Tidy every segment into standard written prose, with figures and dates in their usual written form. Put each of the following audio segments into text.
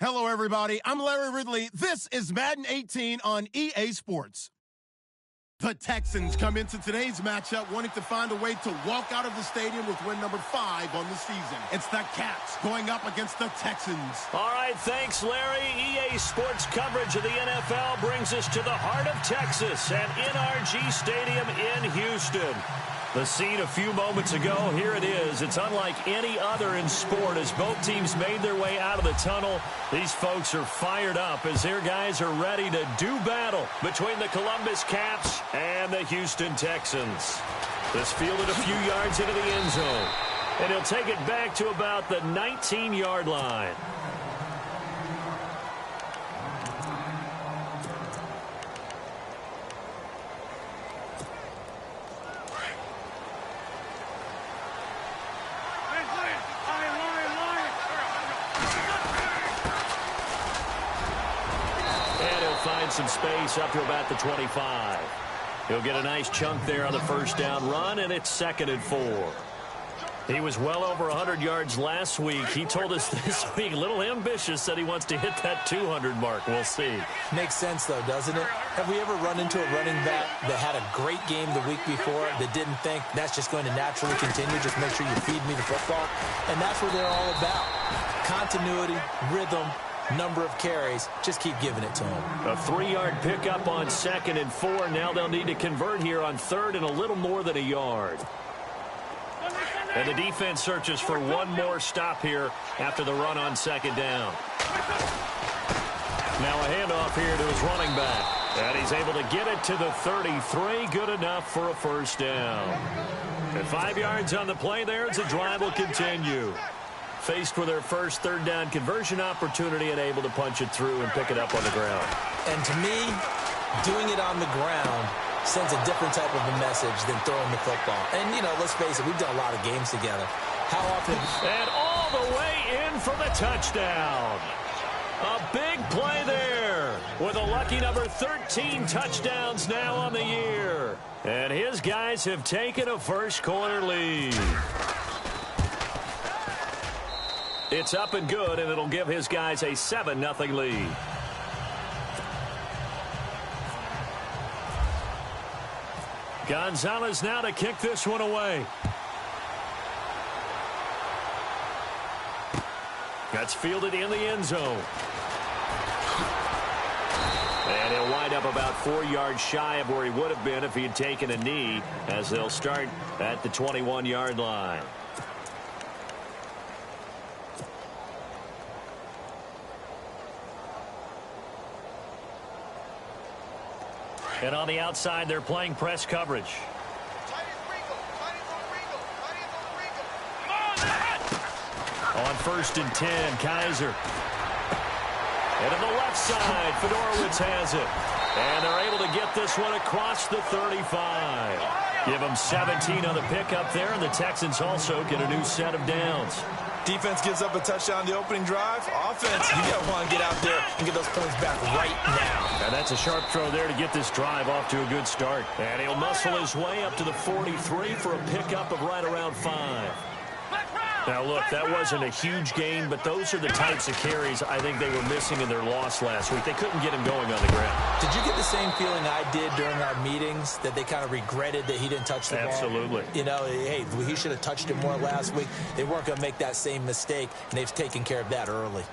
Hello, everybody. I'm Larry Ridley. This is Madden 18 on EA Sports. The Texans come into today's matchup wanting to find a way to walk out of the stadium with win number 5 on the season. It's the Cats going up against the Texans. All right, thanks, Larry. EA Sports coverage of the NFL brings us to the heart of Texas at NRG Stadium in Houston. The scene a few moments ago, here it is. It's unlike any other in sport as both teams made their way out of the tunnel. These folks are fired up as their guys are ready to do battle between the Columbus Cats and the Houston Texans. This fielded a few yards into the end zone, and he'll take it back to about the 19-yard line. Some space up to about the 25. He'll get a nice chunk there on the first down run, and it's 2nd and 4. He was well over 100 yards last week. He told us this week, a little ambitious, that he wants to hit that 200 mark. We'll see. Makes sense, though, doesn't it? Have we ever run into a running back that had a great game the week before that didn't think that's just going to naturally continue? Just make sure you feed me the football. And that's what they're all about. Continuity, rhythm, number of carries. Just keep giving it to him. A 3-yard pickup on 2nd and 4. Now they'll need to convert here on 3rd and a little more than a yard. And the defense searches for one more stop here after the run on 2nd down. Now a handoff here to his running back. And he's able to get it to the 33. Good enough for a first down. And 5 yards on the play there as the drive will continue. Faced with their first 3rd down conversion opportunity and able to punch it through and pick it up on the ground. And to me, doing it on the ground sends a different type of a message than throwing the football. And, you know, let's face it, we've done a lot of games together. How often? And all the way in for the touchdown. A big play there with a lucky number 13 touchdowns now on the year. And his guys have taken a first quarter lead. It's up and good, and it'll give his guys a 7-0 lead. Gonzalez now to kick this one away. That's fielded in the end zone. And he'll wind up about 4 yards shy of where he would have been if he had taken a knee, as they'll start at the 21-yard line. And on the outside, they're playing press coverage. On 1st and 10, Kaiser. And on the left side, Fedorowicz has it. And they're able to get this one across the 35. Give them 17 on the pickup there, and the Texans also get a new set of downs. Defense gives up a touchdown the opening drive. Offense, you got to want to get out there and get those points back right now. And that's a sharp throw there to get this drive off to a good start. And he'll muscle his way up to the 43 for a pickup of right around 5. Now, look, that wasn't a huge gain, but those are the types of carries I think they were missing in their loss last week. They couldn't get him going on the ground. Did you get the same feeling I did during our meetings, that they kind of regretted that he didn't touch the ball? Absolutely. You know, hey, he should have touched it more last week. They weren't going to make that same mistake, and they've taken care of that early.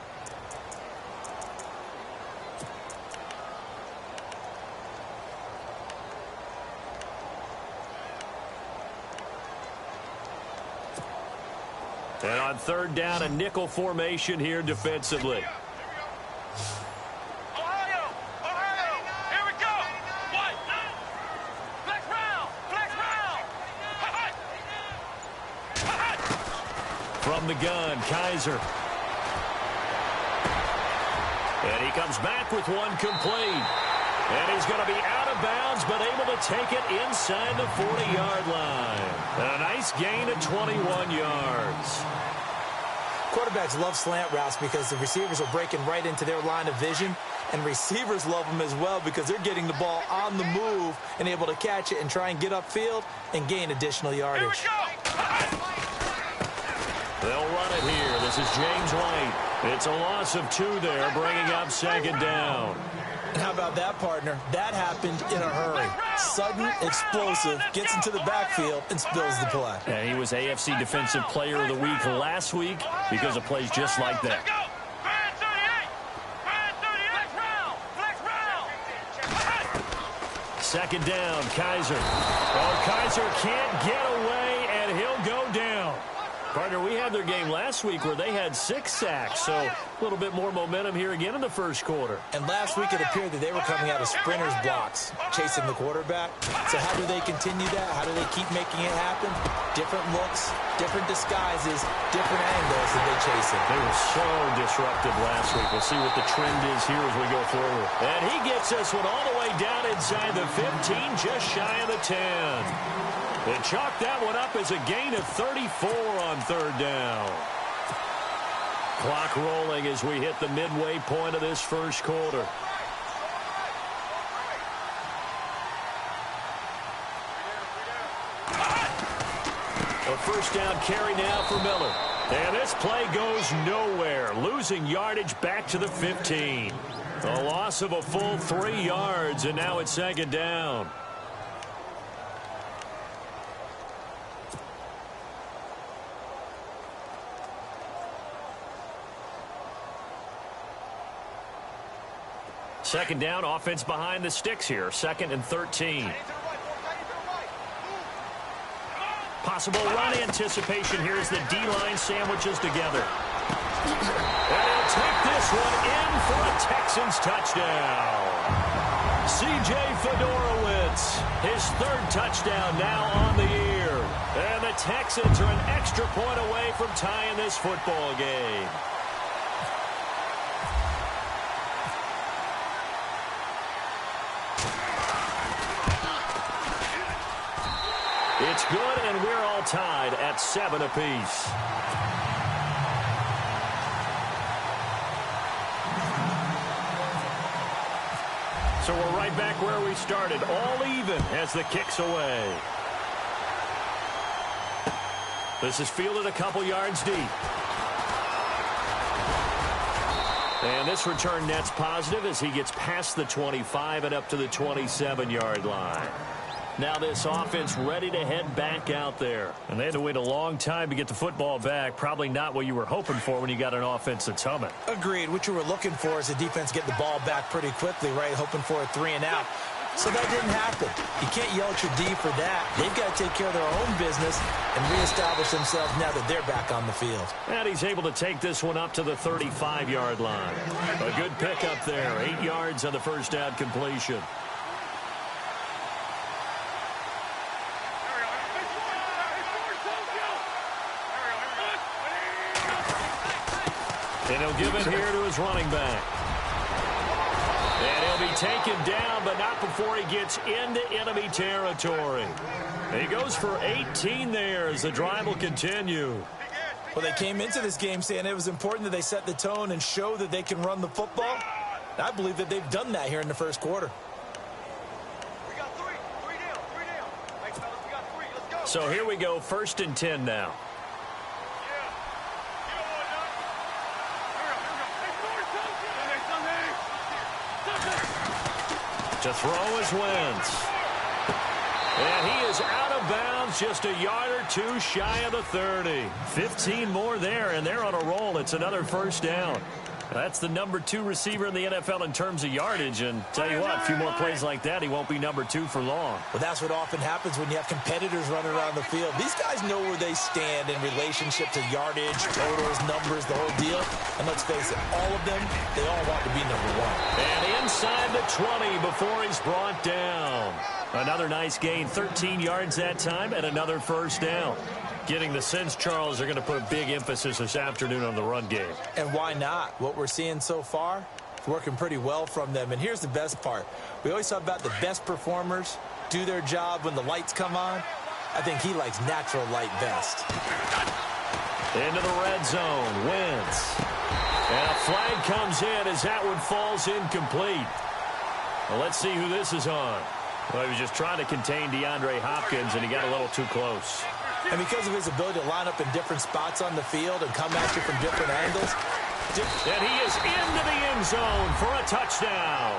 And on 3rd down, a nickel formation here defensively. Ohio, here we go. What? Flex round. From the gun, Kaiser. And he comes back with one complete. And he's going to be out of bounds, but able to take it inside the 40-yard line. And a nice gain of 21 yards. Quarterbacks love slant routes because the receivers are breaking right into their line of vision, and receivers love them as well because they're getting the ball on the move and able to catch it and try and get upfield and gain additional yardage. The They'll run it here. This is James White. It's a loss of 2 there, bringing up second down. And how about that, partner? That happened in a hurry. Sudden, explosive, gets into the backfield, and spills the play. And he was AFC Defensive Player of the Week last week because of plays just like that. Second down, Kaiser. Oh, Kaiser can't get away, and he'll go down. Partner, we had their game last week where they had 6 sacks, so a little bit more momentum here again in the first quarter. And last week it appeared that they were coming out of sprinters blocks, chasing the quarterback. So how do they continue that? How do they keep making it happen? Different looks, different disguises, different angles that they chase it. They were so disruptive last week. We'll see what the trend is here as we go forward. And he gets this one all the way down inside the 15, just shy of the 10. They chalk that one up as a gain of 34 on third down. Clock rolling as we hit the midway point of this first quarter. A first down carry now for Miller. And this play goes nowhere, losing yardage back to the 15. A loss of a full 3 yards, and now it's second down. Second down, offense behind the sticks here. 2nd and 13. Possible run anticipation here as the D-line sandwiches together. And he'll take this one in for a Texans touchdown. C.J. Fedorowicz, his 3rd touchdown now on the year. And the Texans are an extra point away from tying this football game. It's good, and we're all tied at 7 apiece. So we're right back where we started, all even as the kick's away. This is fielded a couple yards deep. And this return net's positive as he gets past the 25 and up to the 27-yard line. Now this offense ready to head back out there. And they had to wait a long time to get the football back. Probably not what you were hoping for when you got an offense that's humming. Agreed. What you were looking for is the defense get the ball back pretty quickly, right? Hoping for a 3 and out. So that didn't happen. You can't yell at your D for that. They've got to take care of their own business and reestablish themselves now that they're back on the field. And he's able to take this one up to the 35-yard line. A good pickup there. 8 yards on the first down completion. And he'll give it here to his running back. And he'll be taken down, but not before he gets into enemy territory. He goes for 18 there as the drive will continue. Well, they came into this game saying it was important that they set the tone and show that they can run the football. I believe that they've done that here in the first quarter. We got 3 down. Hey, fellas, we got 3. Let's go. So here we go, 1st and 10 now. To throw is Wentz. And he is out of bounds, just a yard or 2 shy of the 30. 15 more there, and they're on a roll. It's another first down. That's the number 2 receiver in the NFL in terms of yardage. And tell you what, a few more plays like that, he won't be number 2 for long. Well, that's what often happens when you have competitors running around the field. These guys know where they stand in relationship to yardage, totals, numbers, the whole deal. And let's face it, all of them, they all want to be number 1. And inside the 20 before he's brought down. Another nice gain, 13 yards that time, and another first down. Getting the sense, Charles, are going to put a big emphasis this afternoon on the run game. And why not? What we're seeing so far, it's working pretty well from them. And here's the best part. We always talk about the best performers do their job when the lights come on. I think he likes natural light best. Into the red zone, Wentz. And a flag comes in as that one falls incomplete. Well, let's see who this is on. Well, he was just trying to contain DeAndre Hopkins, and he got a little too close. And because of his ability to line up in different spots on the field and come at you from different angles. And he is into the end zone for a touchdown.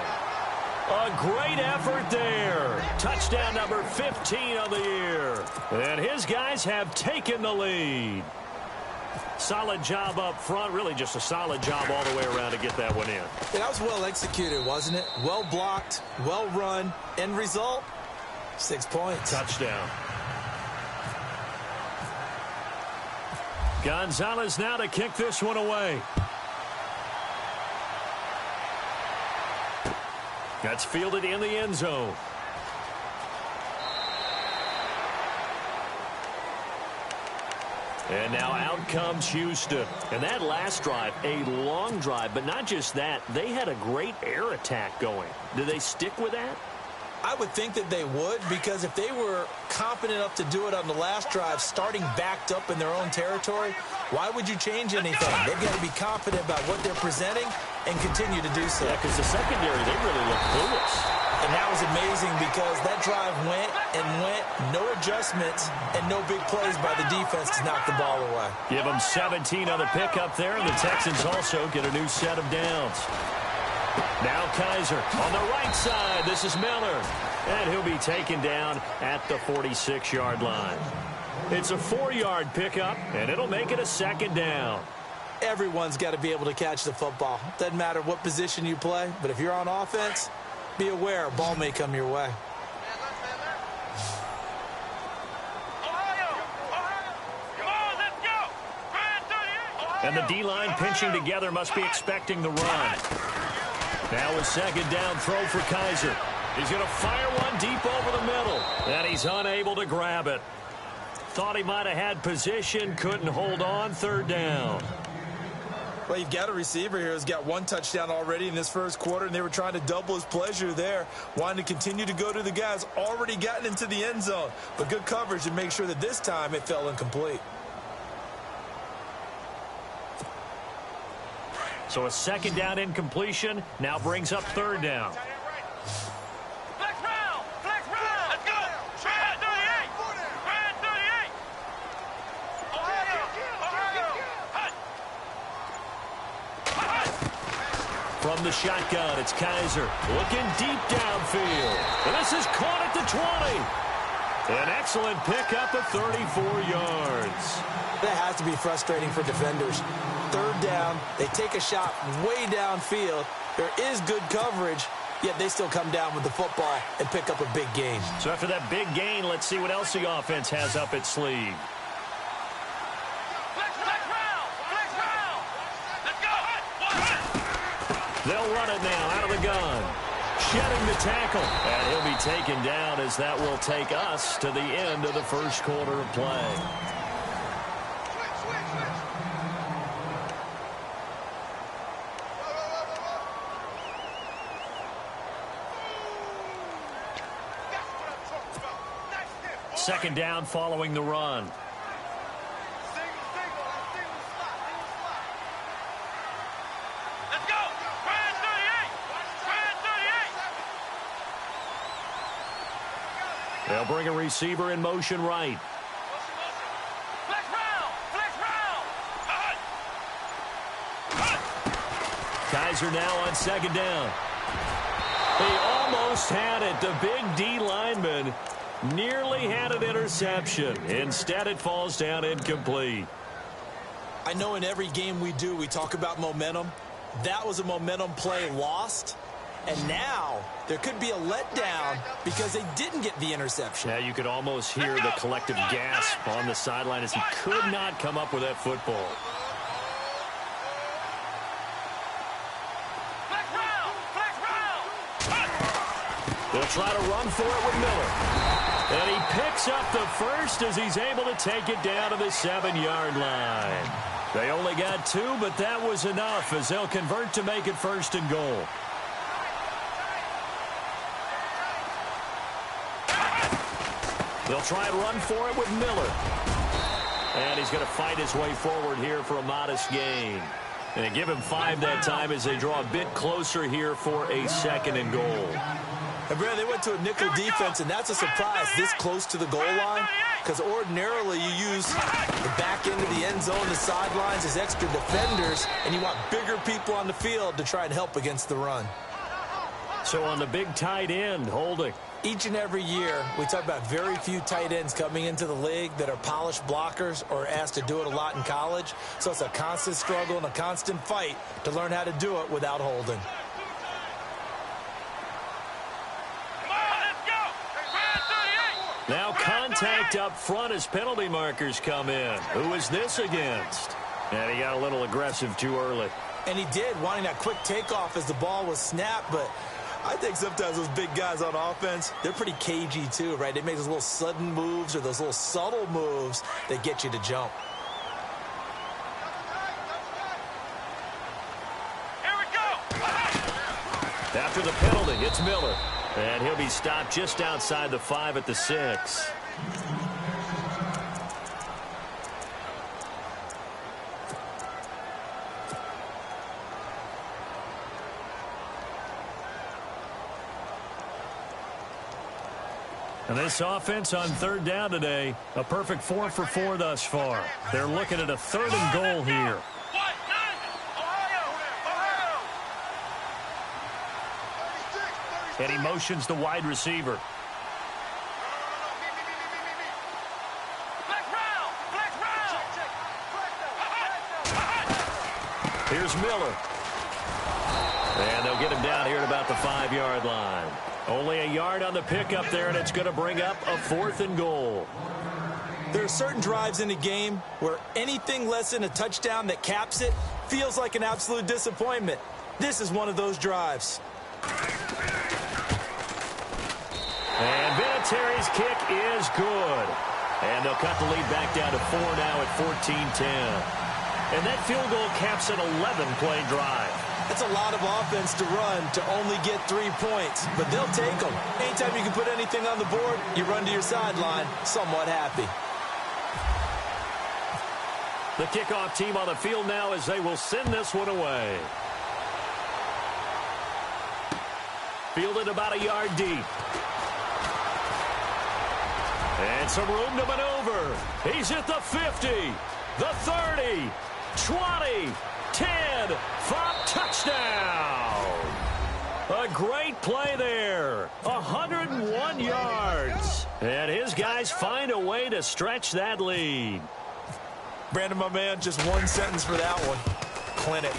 A great effort there. Touchdown number 15 of the year. And his guys have taken the lead. Solid job up front. Really just a solid job all the way around to get that one in. Yeah, that was well executed, wasn't it? Well blocked, well run. End result, 6 points. Touchdown. Gonzalez now to kick this one away. That's fielded in the end zone. And now out comes Houston. And that last drive, a long drive, but not just that. They had a great air attack going. Do they stick with that? I would think that they would, because if they were confident enough to do it on the last drive, starting backed up in their own territory, why would you change anything? They've got to be confident about what they're presenting and continue to do so. Yeah, because the secondary, they really look clueless. And that was amazing because that drive went and went, no adjustments, and no big plays by the defense to knock the ball away. Give them 17 on the pickup there, and the Texans also get a new set of downs. Now Kaiser on the right side. This is Miller. And he'll be taken down at the 46-yard line. It's a 4-yard pickup, and it'll make it a second down. Everyone's got to be able to catch the football. Doesn't matter what position you play, but if you're on offense, be aware a ball may come your way. And the D-line pinching together must be expecting the run. Now a second down throw for Kaiser. He's going to fire one deep over the middle. And he's unable to grab it. Thought he might have had position, couldn't hold on. Third down. Well, you've got a receiver here who's got one touchdown already in this first quarter, and they were trying to double his pleasure there, wanting to continue to go to the guys already gotten into the end zone. But good coverage to make sure that this time it fell incomplete. So a second down incompletion now brings up third down. From the shotgun, it's Kaiser looking deep downfield. And this is caught at the 20. An excellent pickup of 34 yards. That has to be frustrating for defenders. Third down, they take a shot way downfield. There is good coverage, yet they still come down with the football and pick up a big gain. So after that big gain, let's see what else the offense has up its sleeve. They'll run it now out of the gun. Shedding the tackle. And he'll be taken down as that will take us to the end of the first quarter of play. Second down following the run. They'll bring a receiver in motion right. Kaiser now on second down. He almost had it. The big D lineman nearly had an interception. Instead, it falls down incomplete. I know in every game we do, we talk about momentum. That was a momentum play lost. And now there could be a letdown because they didn't get the interception. Yeah, you could almost hear the collective gasp on the sideline as he could not come up with that football. They'll try to run for it with Miller. And he picks up the first as he's able to take it down to the 7-yard line. They only got 2, but that was enough as they'll convert to make it first and goal. They'll try and run for it with Miller. And he's going to fight his way forward here for a modest gain. And they give him 5 that time as they draw a bit closer here for a second and goal. And, Brad, they went to a nickel defense, and that's a surprise this close to the goal line, because ordinarily you use the back end of the end zone, the sidelines as extra defenders, and you want bigger people on the field to try and help against the run. So on the big tight end, holding. Each and every year, we talk about very few tight ends coming into the league that are polished blockers or asked to do it a lot in college. So it's a constant struggle and a constant fight to learn how to do it without holding. Now contact up front as penalty markers come in. Who is this against? And he got a little aggressive too early. And he did, wanting that quick takeoff as the ball was snapped, but I think sometimes those big guys on offense, they're pretty cagey too, right? They make those little sudden moves or those little subtle moves that get you to jump. Here we go. After the penalty, it's Miller. And he'll be stopped just outside the 5 at the 6. And this offense on third down today, a perfect 4 for 4 thus far. They're looking at a 3rd and goal here. And he motions the wide receiver. Here's Miller. And they'll get him down here at about the 5-yard line. Only a yard on the pickup there, and it's going to bring up a 4th and goal. There are certain drives in a game where anything less than a touchdown that caps it feels like an absolute disappointment. This is one of those drives. And Vinatieri's kick is good. And they'll cut the lead back down to 4 now at 14-10. And that field goal caps an 11-play drive. That's a lot of offense to run to only get 3 points, but they'll take them. Anytime you can put anything on the board, you run to your sideline somewhat happy. The kickoff team on the field now as they will send this one away. Fielded about a yard deep. And some room to maneuver. He's at the 50, the 30, 20, 10, 5, touchdown. A great play there. 101 yards. And his guys find a way to stretch that lead. Brandon, my man, just one sentence for that one. Clinic.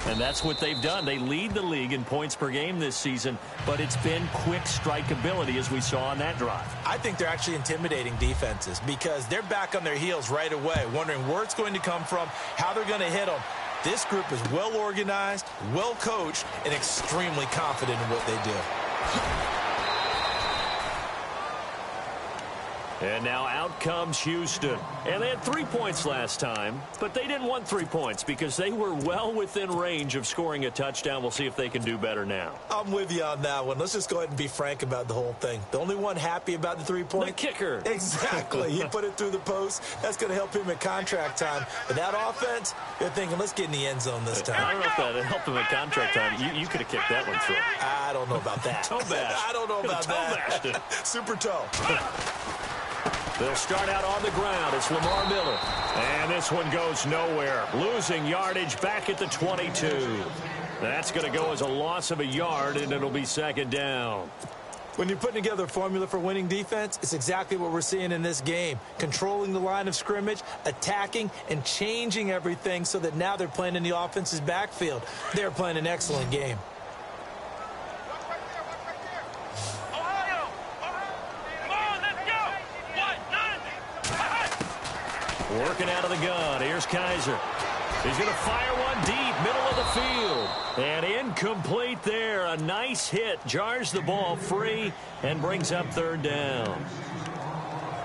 And that's what they've done. They lead the league in points per game this season, but it's been quick strike ability as we saw on that drive. I think they're actually intimidating defenses because they're back on their heels right away, wondering where it's going to come from, how they're going to hit them. This group is well organized, well coached, and extremely confident in what they do. And now out comes Houston. And they had 3 points last time, but they didn't want 3 points because they were well within range of scoring a touchdown. We'll see if they can do better now. I'm with you on that one. Let's just go ahead and be frank about the whole thing. The only one happy about the 3 points? The kicker. Exactly. He put it through the post. That's going to help him at contract time. But that offense, they're thinking, let's get in the end zone this time. I don't know if that helped him at contract time. You could have kicked that one through. I don't know about that. Toe bash. I don't know about that. Toe Super toe. They'll start out on the ground. It's Lamar Miller. And this one goes nowhere. Losing yardage back at the 22. That's going to go as a loss of a yard, and it'll be 2nd down. When you're putting together a formula for winning defense, it's exactly what we're seeing in this game. Controlling the line of scrimmage, attacking, and changing everything so that now they're playing in the offense's backfield. They're playing an excellent game. Working out of the gun. Here's Kaiser. He's going to fire one deep, middle of the field. And incomplete there. A nice hit. Jars the ball free and brings up 3rd down.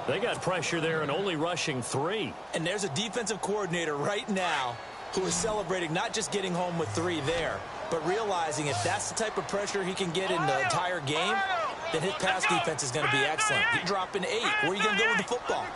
They got pressure there and only rushing 3. And there's a defensive coordinator right now who is celebrating not just getting home with 3 there, but realizing if that's the type of pressure he can get in the entire game, then his pass defense is going to be excellent. You're dropping 8. Where are you going to go with the football?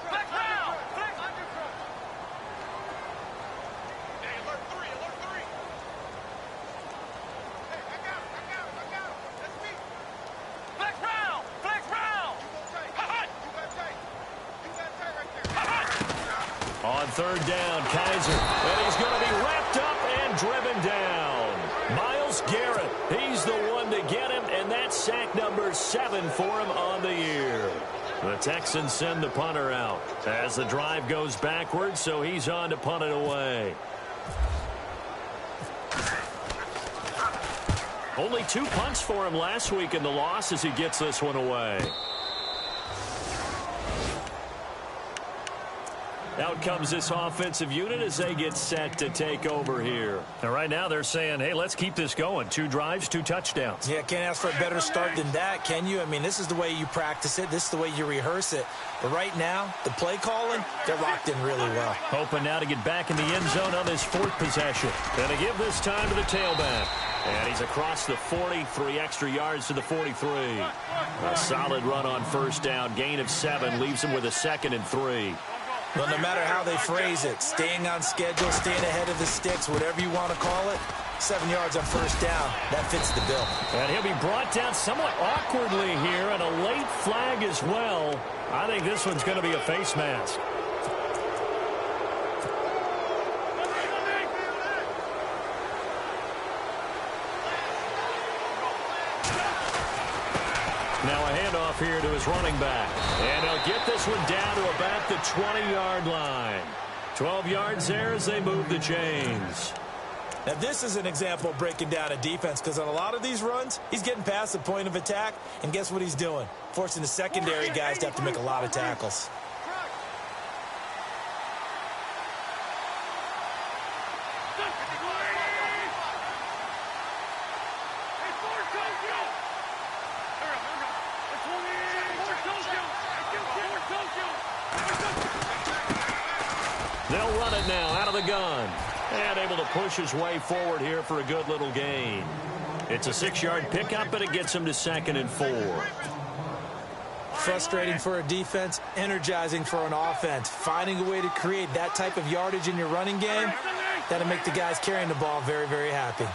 third down. Kaiser, and he's going to be wrapped up and driven down. Myles Garrett, he's the one to get him, and that's sack number 7 for him on the year. The Texans send the punter out as the drive goes backwards, so he's on to punt it away. Only 2 punts for him last week in the loss as he gets this one away. Out comes this offensive unit as they get set to take over here. And right now they're saying, hey, let's keep this going. 2 drives, 2 touchdowns. Yeah, can't ask for a better start than that, can you? I mean, this is the way you practice it. This is the way you rehearse it. But right now, the play calling, they're locked in really well. Hoping now to get back in the end zone on this 4th possession. Going to give this time to the tailback. And he's across the 40, 3 extra yards to the 43. A solid run on first down. Gain of 7 leaves him with a 2nd and 3. Well, no matter how they phrase it, staying on schedule, staying ahead of the sticks, whatever you want to call it, 7 yards on first down, that fits the bill. And he'll be brought down somewhat awkwardly here, and a late flag as well. I think this one's going to be a face mask. Now a handoff here to his running back. And they'll get this one down to about the 20-yard line. 12 yards there as they move the chains. Now this is an example of breaking down a defense, because on a lot of these runs, he's getting past the point of attack, and guess what he's doing? Forcing the secondary guys to have to make a lot of tackles. They'll run it now out of the gun. And able to push his way forward here for a good little gain. It's a 6-yard pickup, but it gets him to 2nd and 4. Frustrating for a defense, energizing for an offense. Finding a way to create that type of yardage in your running game, that'll make the guys carrying the ball very, very happy.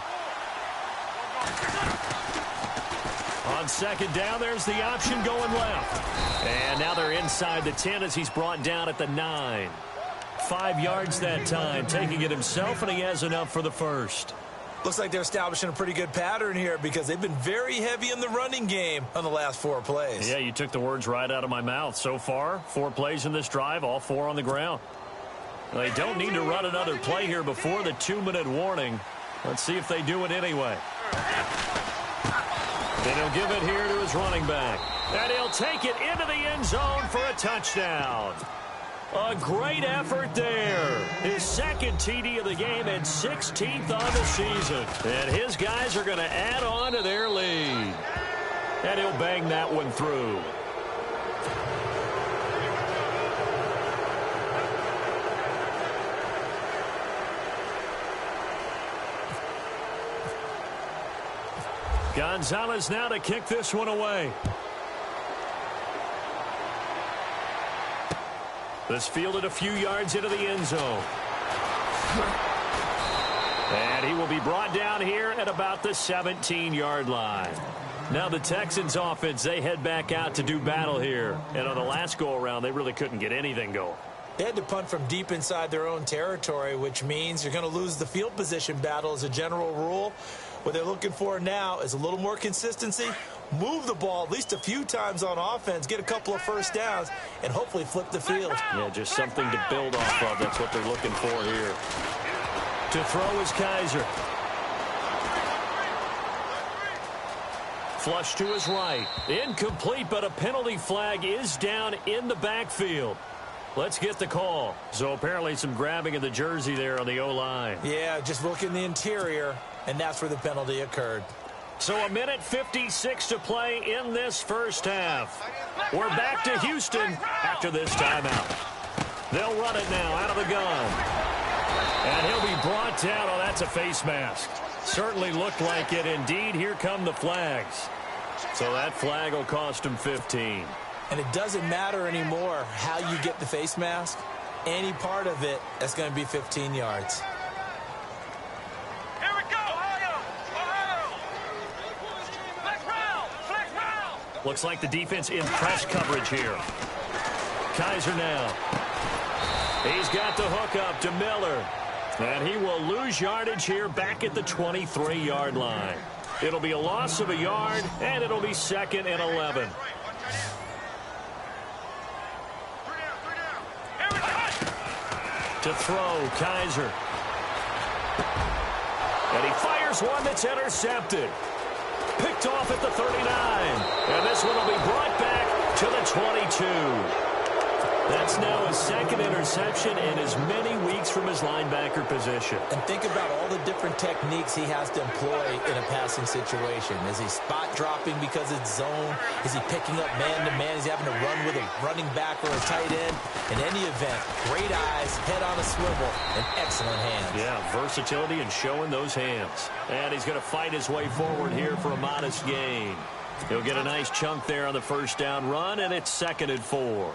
On 2nd down, there's the option going left. And now they're inside the 10 as he's brought down at the 9. 5 yards that time, taking it himself, and he has enough for the first. Looks like they're establishing a pretty good pattern here, because they've been very heavy in the running game on the last 4 plays. Yeah, you took the words right out of my mouth. So far, 4 plays in this drive, all 4 on the ground. They don't need to run another play here before the 2-minute warning. Let's see if they do it anyway. Then he'll give it here to his running back. And he'll take it into the end zone for a touchdown. A great effort there. His 2nd TD of the game and 16th on the season. And his guys are going to add on to their lead. And he'll bang that one through. Gonzalez now to kick this one away. This fielded a few yards into the end zone. And he will be brought down here at about the 17-yard line. Now the Texans offense, they head back out to do battle here. And on the last go-around, they really couldn't get anything going. They had to punt from deep inside their own territory, which means you're going to lose the field position battle as a general rule. What they're looking for now is a little more consistency, move the ball at least a few times on offense, get a couple of first downs, and hopefully flip the field. Yeah, just something to build off of. That's what they're looking for here. To throw is Kaiser. Flush to his right. Incomplete, but a penalty flag is down in the backfield. Let's get the call. So apparently some grabbing of the jersey there on the O-line. Yeah, just look in the interior, and that's where the penalty occurred. So a minute 56 to play in this first half. We're back to Houston after this timeout. They'll run it now out of the gun. And he'll be brought down. Oh, that's a face mask. Certainly looked like it. Indeed, here come the flags. So that flag will cost him 15. And it doesn't matter anymore how you get the face mask. Any part of it, that's going to be 15 yards. Here we go! Flex round! Flex round! Looks like the defense in press coverage here. Kaiser now. He's got the hook up to Miller. And he will lose yardage here back at the 23-yard line. It'll be a loss of a yard, and it'll be 2nd and 11. To throw, Kaiser. And he fires one that's intercepted. Picked off at the 39. And this one will be brought back to the 22. That's now his 2nd interception in as many weeks from his linebacker position. And think about all the different techniques he has to employ in a passing situation. Is he spot dropping because it's zone? Is he picking up man-to-man? Is he having to run with a running back or a tight end? In any event, great eyes, head on a swivel, and excellent hands. Yeah, versatility and showing those hands. And he's going to fight his way forward here for a modest gain. He'll get a nice chunk there on the first down run, and it's 2nd and 4.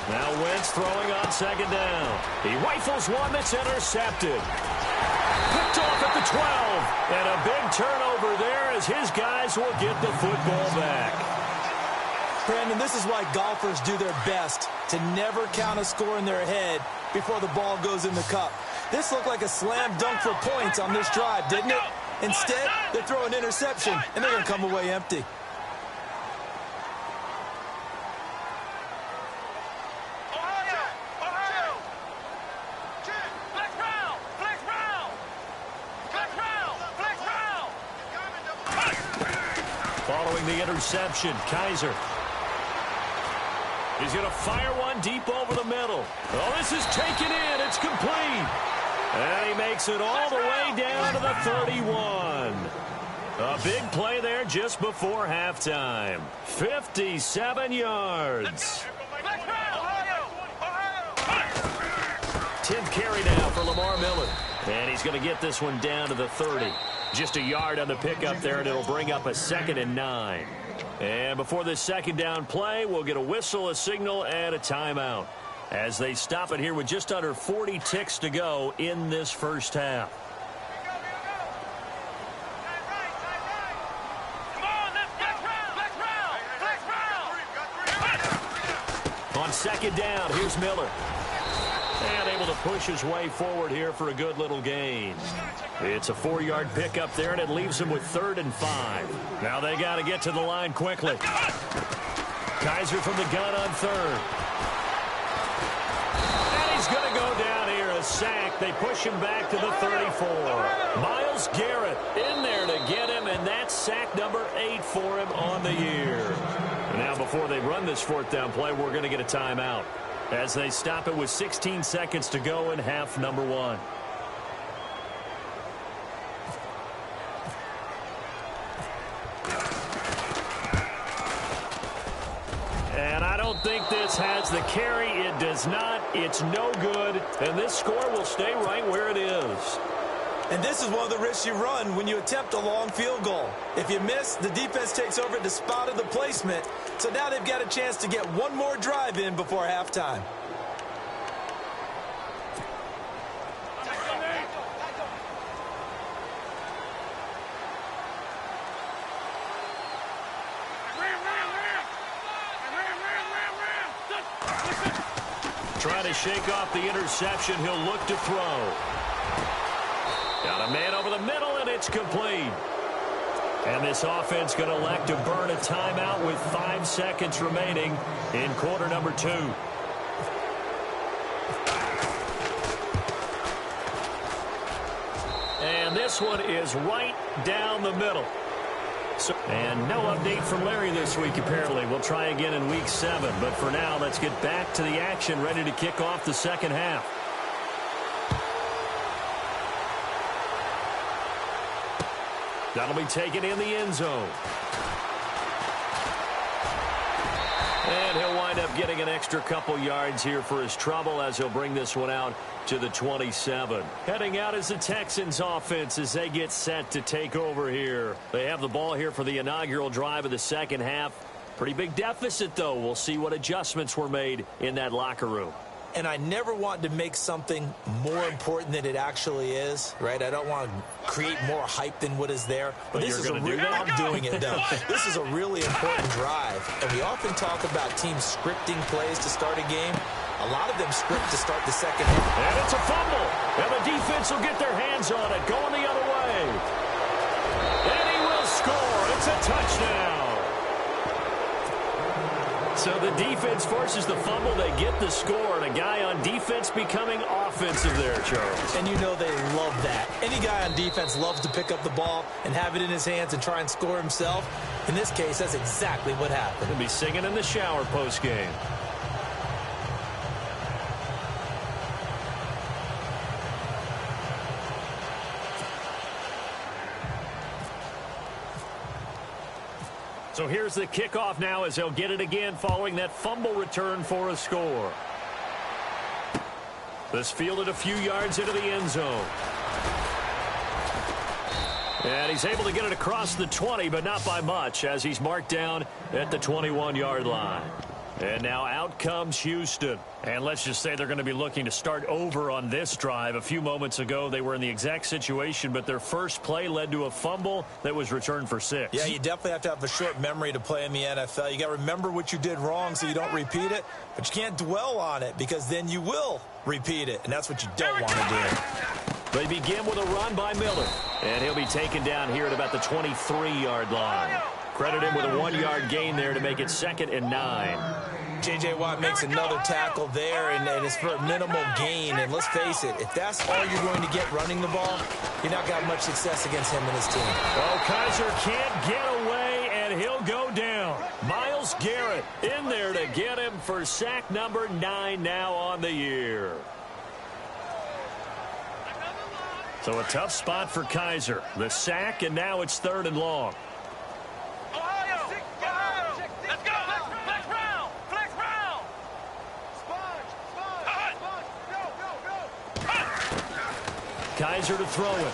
Now Wentz throwing on 2nd down. He rifles one that's intercepted. Picked off at the 12. And a big turnover there as his guys will get the football back. Brandon, this is why golfers do their best to never count a score in their head before the ball goes in the cup. This looked like a slam dunk for points on this drive, didn't it? Instead, they throw an interception, and they're going to come away empty. Following the interception, Kaiser. He's going to fire one deep over the middle. Oh, this is taken in. It's complete. And he makes it all the way down to the 31. A big play there just before halftime. 57 yards. 10th carry now for Lamar Miller. And he's going to get this one down to the 30. Just a yard on the pickup there, and it'll bring up a 2nd and 9. And before this 2nd down play, we'll get a whistle, a signal, and a timeout as they stop it here with just under 40 ticks to go in this first half. On 2nd down, here's Miller. And able to push his way forward here for a good little gain. It's a 4-yard pickup there, and it leaves him with 3rd and 5. Now they got to get to the line quickly. Kaiser from the gun on 3rd. And he's going to go down here, a sack. They push him back to the 34. Myles Garrett in there to get him, and that's sack number 8 for him on the year. And now before they run this 4th down play, we're going to get a timeout as they stop it with 16 seconds to go in half number 1. And I don't think this has the carry. It does not. It's no good. And this score will stay right where it is. And this is one of the risks you run when you attempt a long field goal. If you miss, the defense takes over at the spot of the placement. So now they've got a chance to get one more drive in before halftime. Trying to shake off the interception. He'll look to throw. Got a man over the middle, and it's complete. And this offense going to elect to burn a timeout with 5 seconds remaining in quarter number 2. And this one is right down the middle. And no update from Larry this week, apparently. We'll try again in week 7. But for now, let's get back to the action, ready to kick off the second half. That'll be taken in the end zone. And he'll wind up getting an extra couple yards here for his trouble as he'll bring this one out to the 27. Heading out is the Texans offense as they get set to take over here. They have the ball here for the inaugural drive of the second half. Pretty big deficit, though. We'll see what adjustments were made in that locker room. and I never want to make something more important than it actually is, right? I don't want to create more hype than what is there. But this is I'm doing it, though. This is a really important drive, and we often talk about teams scripting plays to start a game. A lot of them script to start the second half. And it's a fumble, and the defense will get their hands on it, going the other way. And he will score. It's a touchdown. So the defense forces the fumble. They get the score, and a guy on defense becoming offensive there, Charles. And you know they love that. Any guy on defense loves to pick up the ball and have it in his hands and try and score himself. In this case, that's exactly what happened. He'll be singing in the shower post-game. So here's the kickoff now as they'll get it again following that fumble return for a score. This fielded a few yards into the end zone. And he's able to get it across the 20, but not by much, as he's marked down at the 21-yard line. And now out comes Houston. And let's just say they're going to be looking to start over on this drive. A few moments ago, they were in the exact situation, but their first play led to a fumble that was returned for 6. Yeah, you definitely have to have a short memory to play in the NFL. You got to remember what you did wrong so you don't repeat it, but you can't dwell on it because then you will repeat it, and that's what you don't want to do. They begin with a run by Miller, and he'll be taken down here at about the 23-yard line. Credit him with a 1-yard gain there to make it 2nd and 9. J.J. Watt makes another tackle there, and it's for a minimal gain. And let's face it, if that's all you're going to get running the ball, you're not got much success against him and his team. Oh, Kaiser can't get away, and he'll go down. Myles Garrett in there to get him for sack number 9 now on the year. So a tough spot for Kaiser. The sack, and now it's 3rd and long. Kaiser to throw it.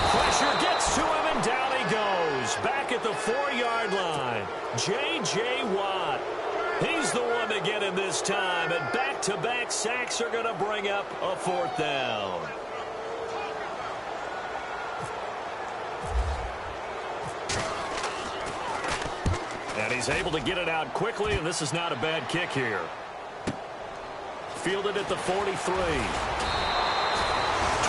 Pressure gets to him, and down he goes. Back at the 4-yard line. J.J. Watt. He's the one to get him this time, and back-to-back sacks are going to bring up a 4th down. And he's able to get it out quickly, and this is not a bad kick here. Fielded at the 43.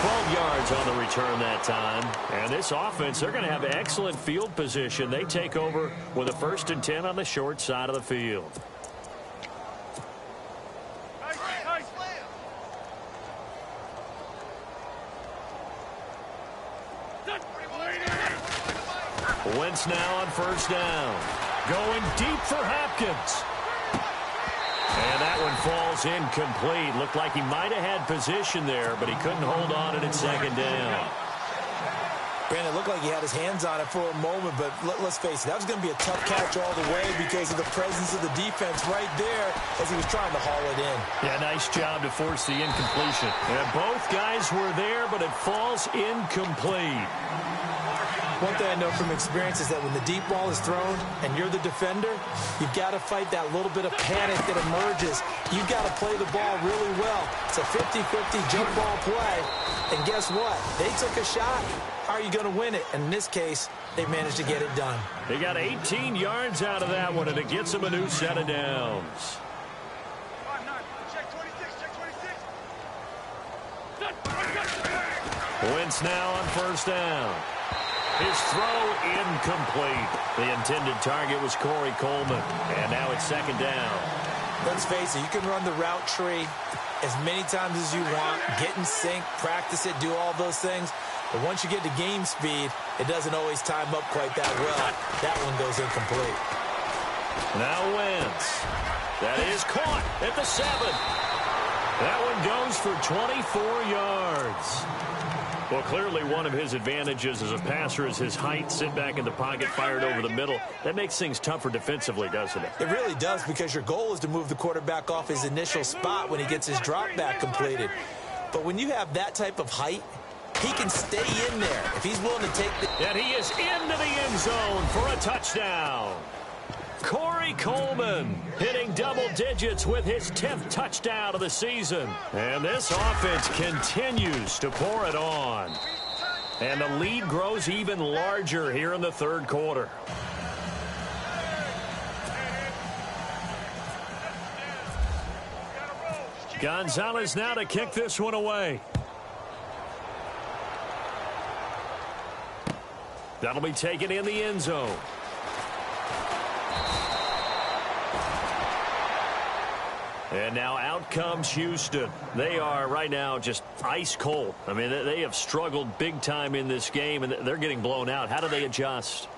12 yards on the return that time. And this offense, they're going to have excellent field position. They take over with a 1st and 10 on the short side of the field. Wentz now on 1st down. Going deep for Hopkins. And that one falls incomplete. Looked like he might have had position there, but he couldn't hold on it at 2nd down. Brandon, it looked like he had his hands on it for a moment, but let's face it, that was going to be a tough catch all the way because of the presence of the defense right there as he was trying to haul it in. Yeah, nice job to force the incompletion. And both guys were there, but it falls incomplete. One thing I know from experience is that when the deep ball is thrown and you're the defender, you've got to fight that little bit of panic that emerges. You've got to play the ball really well. It's a 50-50 jump ball play. And guess what? They took a shot. How are you going to win it? And in this case, they managed to get it done. They got 18 yards out of that one, and it gets them a new set of downs. Wentz now on 1st down. His throw incomplete. The intended target was Corey Coleman. And now it's 2nd down. Let's face it, you can run the route tree as many times as you want, get in sync, practice it, do all those things. But once you get to game speed, it doesn't always time up quite that well. That one goes incomplete. Now Wentz. That is caught at the 7. That one goes for 24 yards. Well, clearly one of his advantages as a passer is his height. Sit back in the pocket, fired over the middle. That makes things tougher defensively, doesn't it? It really does, because your goal is to move the quarterback off his initial spot when he gets his drop back completed. But when you have that type of height, he can stay in there if he's willing to take the... And he is into the end zone for a touchdown. Corey Coleman hitting double digits with his 10th touchdown of the season. And this offense continues to pour it on. And the lead grows even larger here in the third quarter. Gonzalez now to kick this one away. That'll be taken in the end zone. And now out comes Houston. They are right now just ice cold. I mean, they have struggled big time in this game, and they're getting blown out. How do they adjust?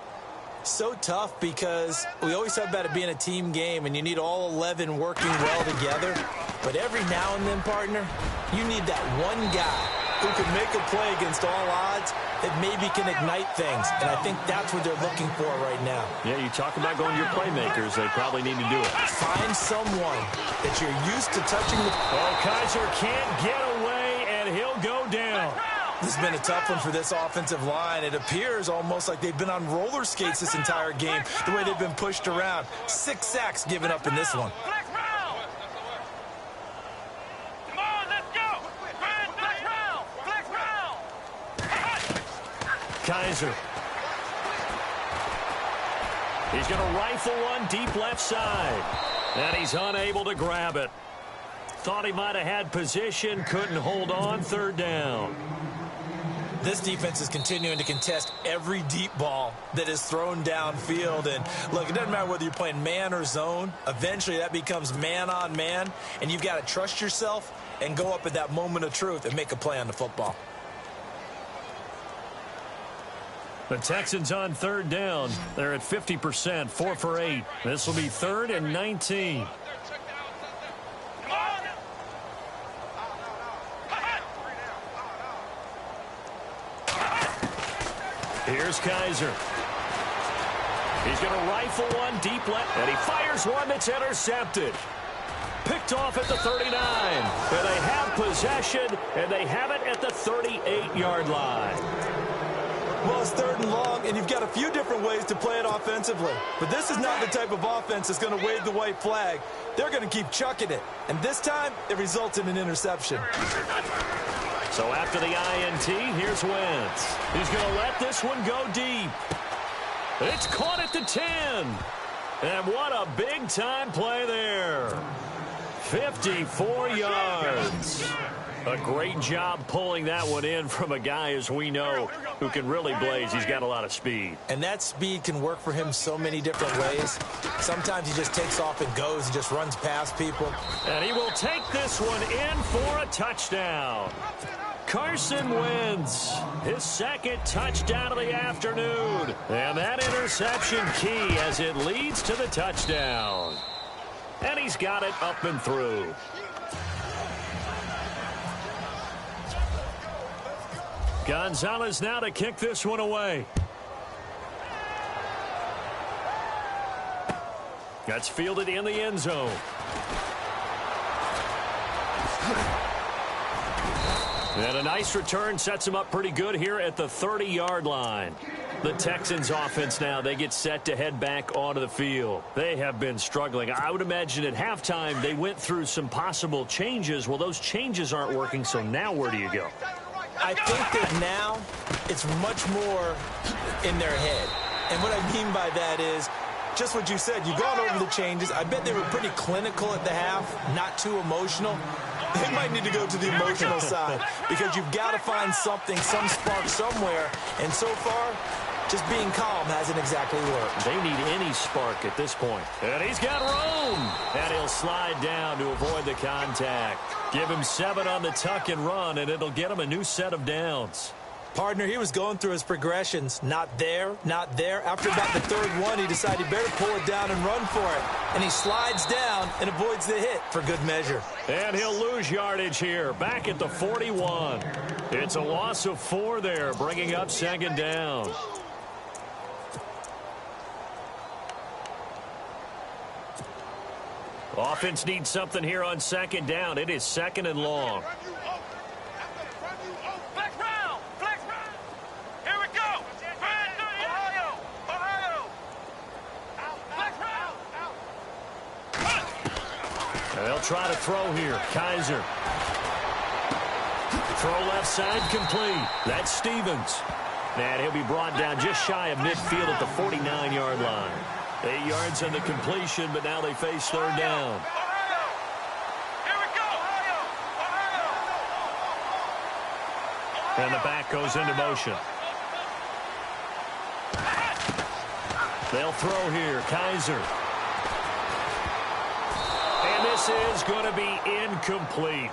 So tough because we always talk about it being a team game, and you need all 11 working well together. But every now and then, partner, you need that one guy who can make a play against all odds that maybe can ignite things. And I think that's what they're looking for right now. Yeah, you talk about going to your playmakers. They probably need to do it. Find someone that you're used to touching the... Oh, Kaiser can't get away, and he'll go down. This has been a tough one for this offensive line. It appears almost like they've been on roller skates this entire game, the way they've been pushed around. 6 sacks given up in this one. Kaiser. He's going to rifle one deep left side. And he's unable to grab it. Thought he might have had position, couldn't hold on, third down. This defense is continuing to contest every deep ball that is thrown downfield. And look, it doesn't matter whether you're playing man or zone. Eventually that becomes man on man. And you've got to trust yourself and go up at that moment of truth and make a play on the football. The Texans on third down. They're at 50%, 4 for 8. This will be 3rd and 19. Here's Kaiser. He's going to rifle one deep left, and he fires one that's intercepted. Picked off at the 39. And they have possession, and they have it at the 38-yard line. Well, it's 3rd and long, and you've got a few different ways to play it offensively. But this is not the type of offense that's going to wave the white flag. They're going to keep chucking it. And this time, it results in an interception. So after the INT, here's Wentz. He's going to let this one go deep. It's caught at the 10. And what a big-time play there. 54 yards. A great job pulling that one in from a guy, as we know, who can really blaze. He's got a lot of speed. And that speed can work for him so many different ways. Sometimes he just takes off and goes. He just runs past people. And he will take this one in for a touchdown. Carson Wentz, his 2nd touchdown of the afternoon. And that interception key as it leads to the touchdown. And he's got it up and through. Gonzalez now to kick this one away. That's fielded in the end zone. And a nice return sets him up pretty good here at the 30-yard line. The Texans offense now, they get set to head back onto the field. They have been struggling. I would imagine at halftime they went through some possible changes. Well, those changes aren't working, so now where do you go? I think that now it's much more in their head. And what I mean by that is just what you said. You've gone over the changes. I bet they were pretty clinical at the half, not too emotional. They might need to go to the emotional side because you've got to find something, some spark somewhere. And so far, just being calm hasn't exactly worked. They need any spark at this point. And he's got room. And he'll slide down to avoid the contact. Give him 7 on the tuck and run, and it'll get him a new set of downs. Partner, he was going through his progressions. Not there, not there. After about the 3rd one, he decided he better pull it down and run for it. And he slides down and avoids the hit for good measure. And he'll lose yardage here, back at the 41. It's a loss of 4 there, bringing up 2nd down. Offense needs something here on 2nd down. It is 2nd and long. And they'll try to throw here. Kaiser. Throw left side complete. That's Stevens. And he'll be brought down just shy of midfield at the 49-yard line. 8 yards on the completion, but now they face third down. And the back goes into motion. They'll throw here. Kaiser. And this is going to be incomplete.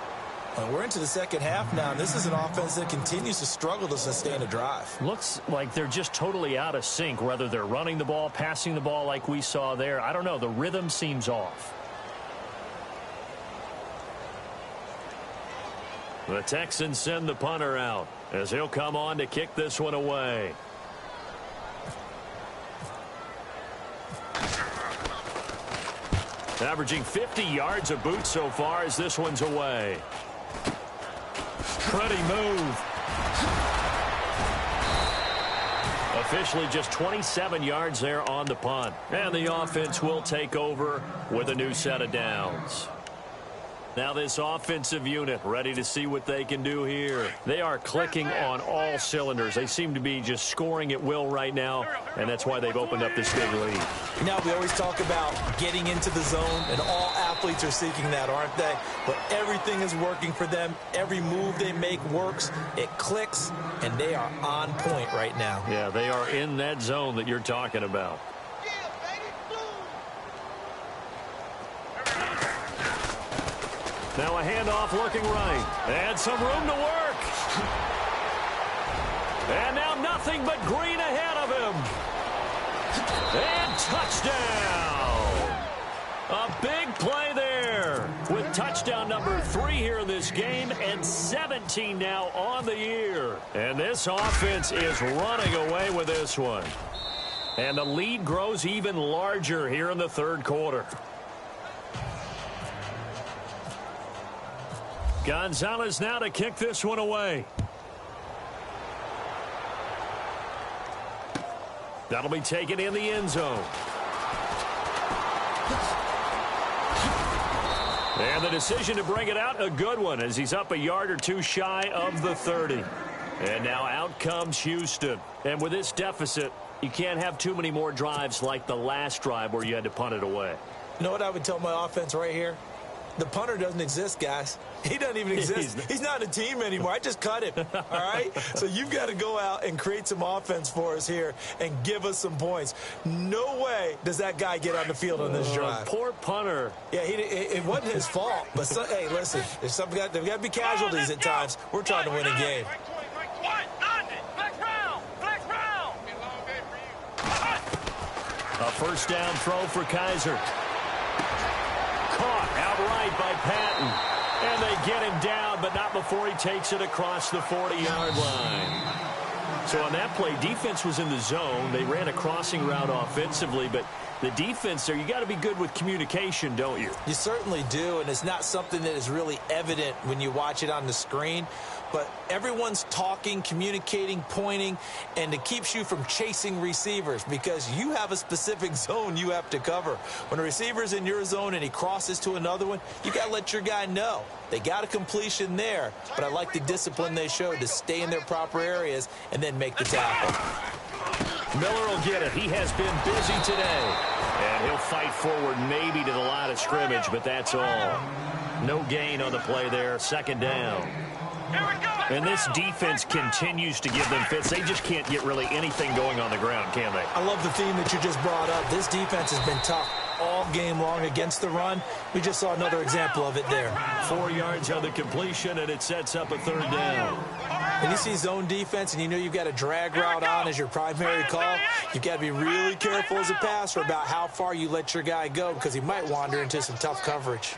We're into the second half now, and this is an offense that continues to struggle to sustain a drive. Looks like they're just totally out of sync, whether they're running the ball, passing the ball like we saw there. I don't know. The rhythm seems off. The Texans send the punter out as he'll come on to kick this one away. Averaging 50 yards a boot so far as this one's away. Pretty move. Officially just 27 yards there on the punt. And the offense will take over with a new set of downs. Now this offensive unit ready to see what they can do here. They are clicking on all cylinders. They seem to be just scoring at will right now, and that's why they've opened up this big lead. Now, we always talk about getting into the zone, and all athletes are seeking that, aren't they? But everything is working for them. Every move they make works. It clicks, and they are on point right now. Yeah, they are in that zone that you're talking about. Now a handoff looking right. And some room to work. And now nothing but green ahead of him. And touchdown. A big play there with touchdown number 3 here in this game and 17 now on the year. And this offense is running away with this one. And the lead grows even larger here in the third quarter. Gonzalez now to kick this one away. That'll be taken in the end zone. And the decision to bring it out, a good one, as he's up a yard or two shy of the 30. And now out comes Houston. And with this deficit, you can't have too many more drives like the last drive where you had to punt it away. You know what I would tell my offense right here? The punter doesn't exist, guys. He doesn't even exist. He's not a team anymore. I just cut him, all right? So you've got to go out and create some offense for us here and give us some points. No way does that guy get on the field on this drive. Poor punter. Yeah, it wasn't his fault. But, hey, listen, there's got to be casualties at times. We're trying to win a game. A first down throw for Kaiser. Caught outright by Patton. And they get him down, but not before he takes it across the 40-yard line. So on that play, defense was in the zone. They ran a crossing route offensively, but the defense there, you got to be good with communication, don't you? You certainly do, and it's not something that is really evident when you watch it on the screen. But everyone's talking, communicating, pointing, and it keeps you from chasing receivers because you have a specific zone you have to cover. When a receiver's in your zone and he crosses to another one, you got to let your guy know. They got a completion there, but I like the discipline they showed to stay in their proper areas and then make the tackle. Miller will get it. He has been busy today. And he'll fight forward maybe to the line of scrimmage, but that's all. No gain on the play there. Second down. And this defense continues to give them fits. They just can't get really anything going on the ground, can they? I love the theme that you just brought up. This defense has been tough all game long against the run. We just saw another example of it there. 4 yards on the completion, and it sets up a third down. When you see zone defense and you know you've got a drag route on as your primary call, you've got to be really careful as a passer about how far you let your guy go because he might wander into some tough coverage.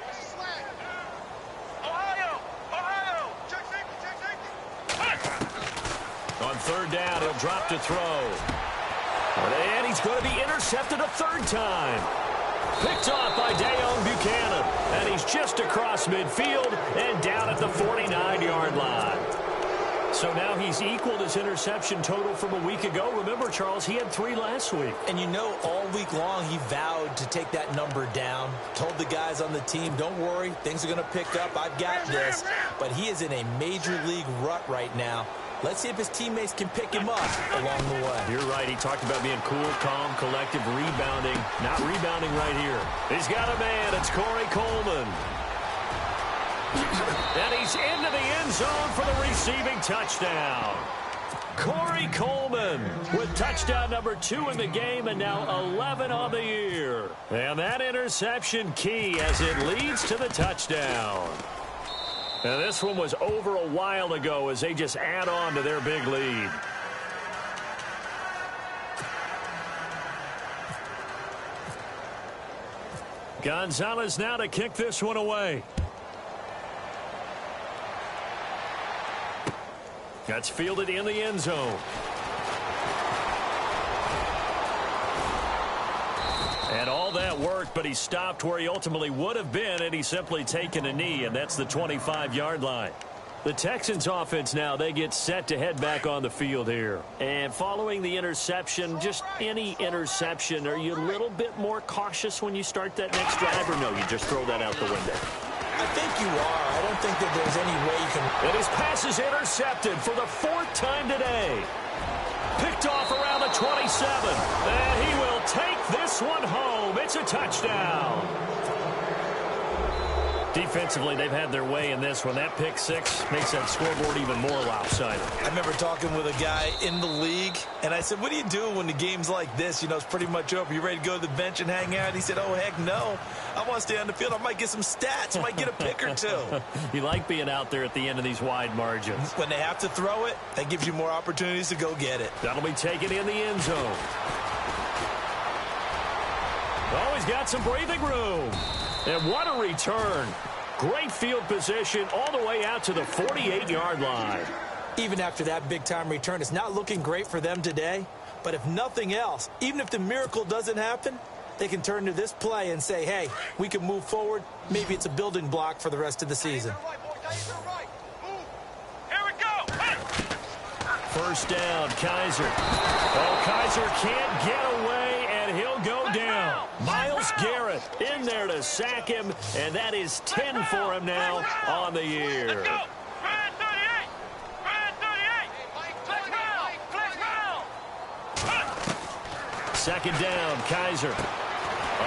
On third down, he'll drop to throw. And he's going to be intercepted a third time. Picked off by Dayon Buchanan. And he's just across midfield and down at the 49-yard line. So now he's equaled his interception total from a week ago. Remember, Charles, he had 3 last week. And you know, all week long he vowed to take that number down. Told the guys on the team, don't worry, things are going to pick up. I've got this. But he is in a major league rut right now. Let's see if his teammates can pick him up along the way. You're right. He talked about being cool, calm, collective, rebounding. Not rebounding right here. He's got a man. It's Corey Coleman. And he's into the end zone for the receiving touchdown. Corey Coleman with touchdown number 2 in the game and now 11 on the year. And that interception key as it leads to the touchdown. And this one was over a while ago as they just add on to their big lead. Gonzalez now to kick this one away. That's fielded in the end zone. And all that worked, but he stopped where he ultimately would have been, and he's simply taken a knee, and that's the 25-yard line. The Texans offense now, they get set to head back on the field here. And following the interception, just any interception, are you a little bit more cautious when you start that next drive, or no, you just throw that out the window? I think you are. I don't think that there's any way you can... And his pass is intercepted for the 4th time today. Picked off around the 27. And he will take this one home. It's a touchdown. Defensively, they've had their way in this one. That pick 6 makes that scoreboard even more lopsided. I remember talking with a guy in the league, and I said, what do you do when the game's like this? You know, it's pretty much over. You ready to go to the bench and hang out? He said, oh, heck no. I want to stay on the field. I might get some stats. I might get a pick or 2. You like being out there at the end of these wide margins. When they have to throw it, that gives you more opportunities to go get it. That'll be taken in the end zone. Oh, he's got some breathing room. And what a return. Great field position all the way out to the 48-yard line. Even after that big-time return, it's not looking great for them today. But if nothing else, even if the miracle doesn't happen, they can turn to this play and say, hey, we can move forward. Maybe it's a building block for the rest of the season. Here we go. First down, Kaiser. Oh, Kaiser can't get away, and he'll go down. Miles Garrett in there to sack him, and that is 10 for him now on the year. Second down, Kaiser.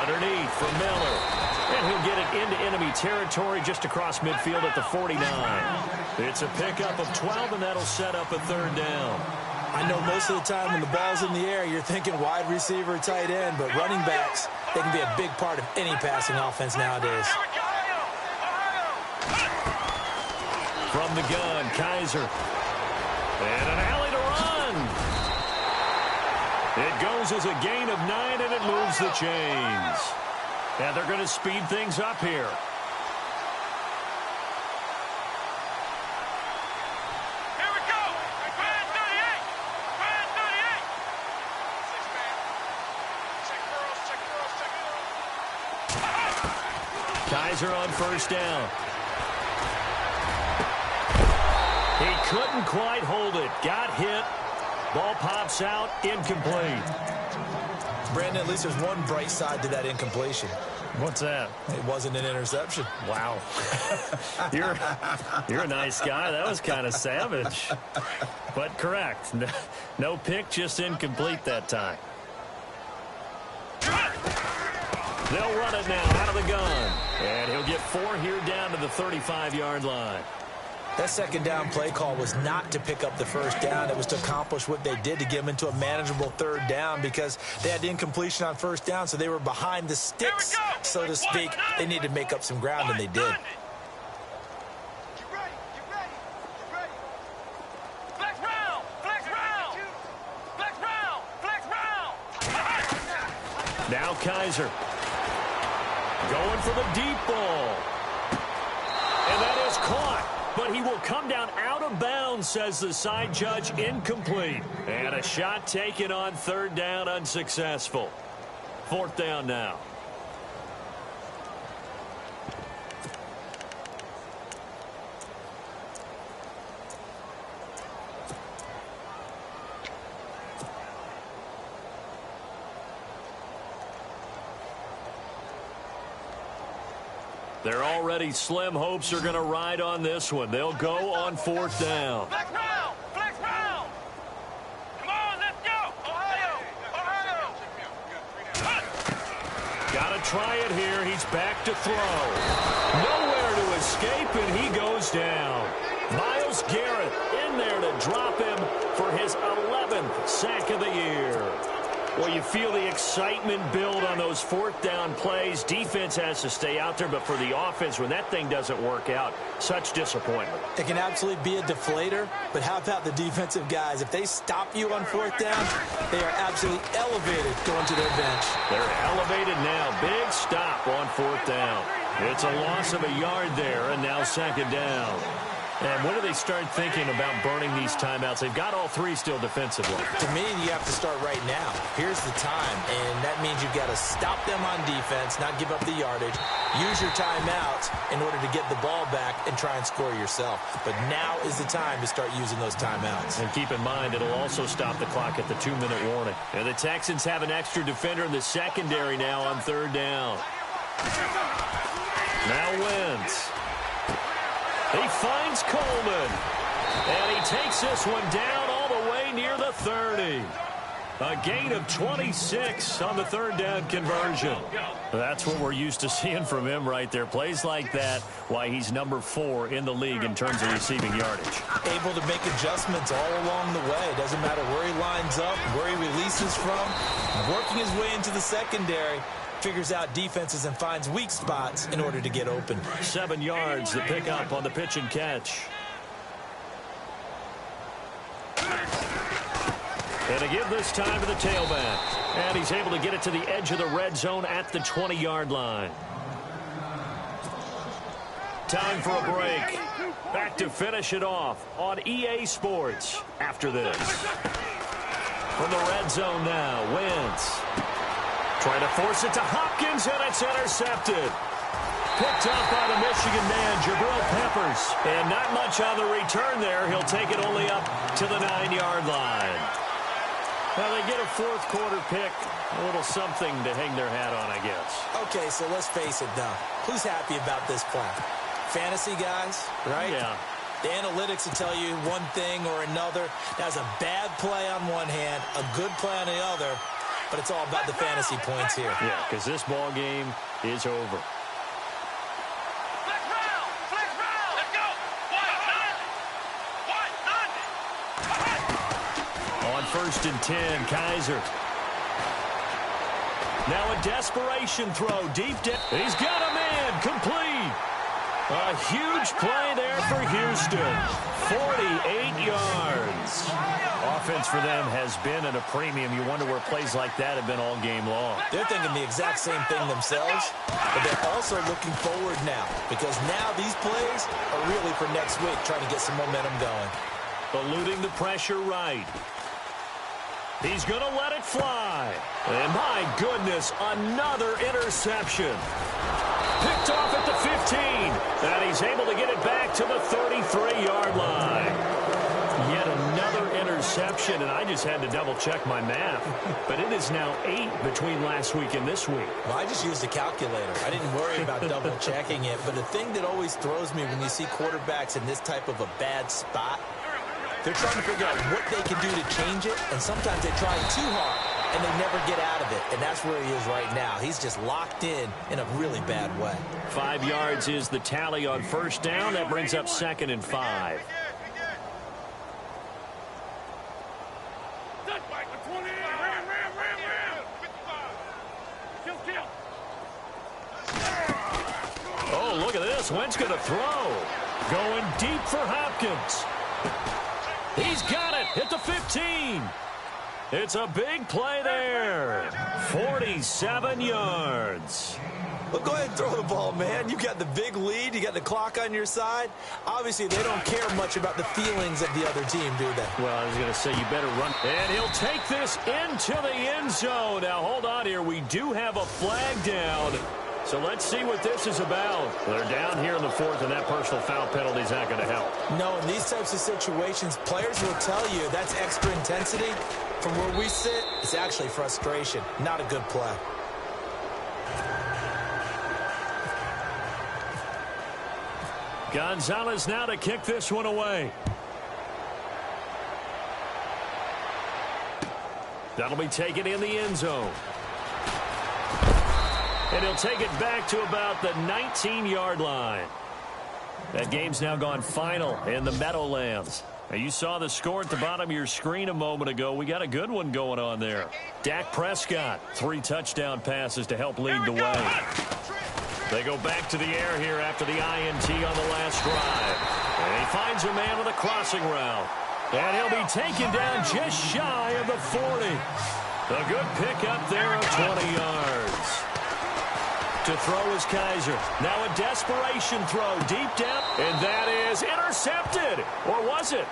Underneath for Miller. And he'll get it into enemy territory just across midfield at the 49. It's a pickup of 12, and that'll set up a 3rd down. I know most of the time when the ball's in the air, you're thinking wide receiver, tight end, but running backs, they can be a big part of any passing offense nowadays. From the gun, Kaiser. And an alley to run. It goes as a gain of 9, and it moves the chains. And they're going to speed things up here. Kaiser on first down. He couldn't quite hold it. Got hit. Ball pops out. Incomplete. Brandon, at least there's one bright side to that incompletion. What's that? It wasn't an interception. Wow. You're a nice guy. That was kind of savage. But correct. No pick, just incomplete that time. They'll run it now out of the gun. And he'll get 4 here down to the 35-yard line. That second down play call was not to pick up the first down. It was to accomplish what they did to get them into a manageable 3rd down because they had incompletion on first down, so they were behind the sticks, so to speak. They needed to make up some ground, and they did. Now Kaiser going for the deep ball. And that is caught. But he will come down out of bounds, says the side judge. Incomplete. And a shot taken on 3rd down, unsuccessful. 4th down now. Their already slim hopes are going to ride on this one. They'll go on 4th down. Flex round! Flex round! Come on, let's go! Ohio! Got to try it here. He's back to throw. Nowhere to escape, and he goes down. Myles Garrett in there to drop him for his 11th sack of the year. Well, you feel the excitement build on those 4th down plays. Defense has to stay out there, but for the offense, when that thing doesn't work out, such disappointment. It can absolutely be a deflator, but how about the defensive guys? If they stop you on 4th down, they are absolutely elevated going to their bench. They're elevated now. Big stop on 4th down. It's a loss of a yard there, and now 2nd down. And when do they start thinking about burning these timeouts? They've got all 3 still defensively. To me, you have to start right now. Here's the time, and that means you've got to stop them on defense, not give up the yardage, use your timeouts in order to get the ball back and try and score yourself. But now is the time to start using those timeouts. And keep in mind, it'll also stop the clock at the 2-minute warning. And the Texans have an extra defender in the secondary now on 3rd down. Now Wentz. He finds Coleman, and he takes this one down all the way near the 30. A gain of 26 on the 3rd down conversion. That's what we're used to seeing from him right there. Plays like that, why he's number 4 in the league in terms of receiving yardage. Able to make adjustments all along the way. Doesn't matter where he lines up, where he releases from. Working his way into the secondary. Figures out defenses and finds weak spots in order to get open. 7 yards to pick up on the pitch and catch. And to give this time to the tailback. And he's able to get it to the edge of the red zone at the 20-yard line. Time for a break. Back to finish it off on EA Sports after this. From the red zone now, Wentz. Trying to force it to Hopkins, and it's intercepted. Picked up by the Michigan man, Jabril Peppers. And not much on the return there. He'll take it only up to the 9-yard line. Well, they get a 4th quarter pick. A little something to hang their hat on, I guess. Okay, so let's face it now. Who's happy about this play? Fantasy guys, right? Yeah. The analytics will tell you one thing or another. That's a bad play on one hand, a good play on the other. But it's all about the fantasy points here. Yeah, because this ball game is over. Flex round! Flex round! Let's go! On 1st and 10, Kaiser. Now a desperation throw deep down. He's got a man complete. A huge play there for Houston. 48 yards. Offense for them has been at a premium. You wonder where plays like that have been all game long. They're thinking the exact same thing themselves, but they're also looking forward now because now these plays are really for next week, trying to get some momentum going. Eluding the pressure right. He's going to let it fly. And my goodness, another interception. Picked off at the 15. And he's able to get it back to the 33-yard line. Yet another interception, and I just had to double-check my math. But it is now 8 between last week and this week. Well, I just used a calculator. I didn't worry about double-checking it. But the thing that always throws me when you see quarterbacks in this type of a bad spot, they're trying to figure out what they can do to change it, and sometimes they try too hard, and they never get out of it. And that's where he is right now. He's just locked in a really bad way. 5 yards is the tally on 1st down. That brings up 2nd and 5. Oh, look at this. Wentz going to throw. Going deep for Hopkins. He's got it at the 15. It's a big play there. 47 yards. Well, go ahead and throw the ball, man. You got the big lead. You got the clock on your side. Obviously, they don't care much about the feelings of the other team, do they? Well, I was going to say you better run. And he'll take this into the end zone. Now, hold on here. We do have a flag down. So let's see what this is about. They're down here in the 4th, and that personal foul penalty is not going to help. No, in these types of situations, players will tell you that's extra intensity. From where we sit, it's actually frustration. Not a good play. Gonzalez now to kick this one away. That'll be taken in the end zone. And he'll take it back to about the 19-yard line. That game's now gone final in the Meadowlands. Now, you saw the score at the bottom of your screen a moment ago. We got a good one going on there. Dak Prescott, 3 touchdown passes to help lead the way. They go back to the air here after the INT on the last drive. And he finds a man with a crossing route. And he'll be taken down just shy of the 40. A good pickup there of 20 yards. To throw is Kaiser. Now a desperation throw deep down. And that is intercepted. Or was it?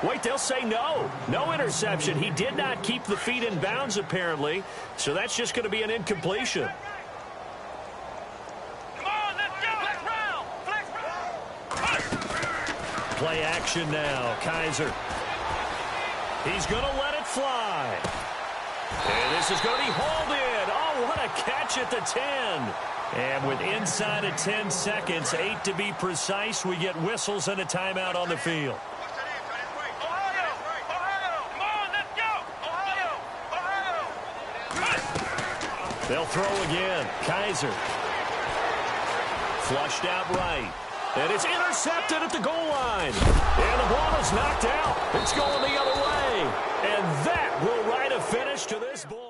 Wait, they'll say no. No interception. He did not keep the feet in bounds, apparently. So that's just going to be an incompletion. Come on, let's go. Flex round. Play action now. Kaiser. He's going to let it fly. And this is going to be hauled in. Oh, what a catch at the 10. And with inside of 10 seconds, 8 to be precise, we get whistles and a timeout on the field. They'll throw again. Kaiser. Flushed out right. And it's intercepted at the goal line. And the ball is knocked out. It's going the other way. And that will write a finish to this ball.